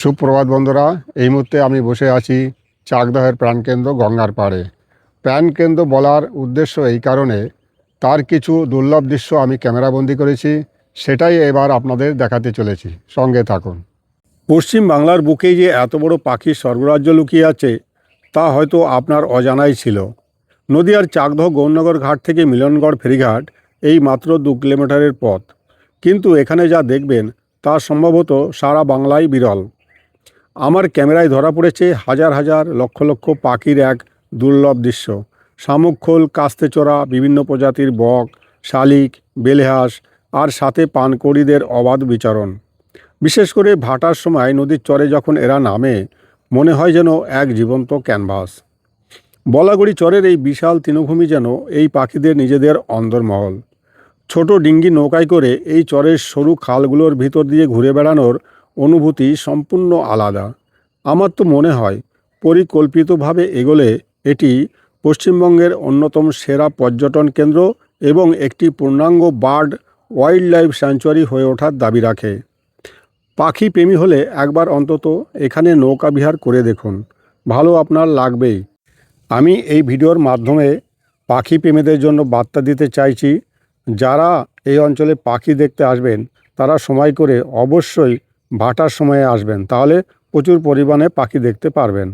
সুপ্রভাত বন্ধুরা, এই মুহূর্তে আমি বসে আছি চাকদহের প্রাণকেন্দ্র গঙ্গার পাড়ে। প্রাণকেন্দ্র বলার উদ্দেশ্য এই কারণে, তার কিছু দুর্লভ দৃশ্য আমি ক্যামেরাবন্দি করেছি, সেটাই এবার আপনাদের দেখাতে চলেছি। সঙ্গে থাকুন। পশ্চিম বাংলার বুকেই যে এত বড় পাখির স্বর্গরাজ্য লুকিয়ে আছে তা হয়তো আপনার অজানাই ছিল। নদিয়ার চাকদহ গৌরনগর ঘাট থেকে মিলনগড় ফেরিঘাট এই মাত্র 2 কিলোমিটারের পথ, কিন্তু এখানে যা দেখবেন তা সম্ভবত সারা বাংলায় বিরল। আমার ক্যামেরায় ধরা পড়েছে হাজার হাজার লক্ষ লক্ষ পাখির এক দুর্লভ দৃশ্য। শামুক খোল, কাস্তে চড়া বিভিন্ন প্রজাতির বক, শালিক, বেলহাঁস আর সাথে পানকৌড়িদের অবাধ বিচরণ। বিশেষ করে ভাটার সময় নদীর চরে যখন এরা নামে, মনে হয় যেন এক জীবন্ত ক্যানভাস। বলাগড়ি চরের এই বিশাল তৃণভূমি যেন এই পাখিদের নিজেদের অন্দরমহল। ছোট ডিঙ্গি নৌকায় করে এই চরের সরু খালগুলোর ভিতর দিয়ে ঘুরে বেড়ানোর অনুভূতি সম্পূর্ণ আলাদা। আমার তো মনে হয় পরিকল্পিতভাবে এগোলে এটি পশ্চিমবঙ্গের অন্যতম সেরা পর্যটন কেন্দ্র এবং একটি পূর্ণাঙ্গ বার্ড ওয়াইল্ড লাইফ স্যাঞ্চুয়ারি হয়ে ওঠার দাবি রাখে। পাখি প্রেমী হলে একবার অন্তত এখানে নৌকা বিহার করে দেখুন, ভালো আপনার লাগবেই। আমি এই ভিডিওর মাধ্যমে পাখি প্রেমীদের জন্য বার্তা দিতে চাইছি, যারা এই অঞ্চলে পাখি দেখতে আসবেন তারা সময় করে অবশ্যই ভাটার সময়ে আসবেন, তাহলে প্রচুর পরিমাণে পাখি দেখতে পারবেন।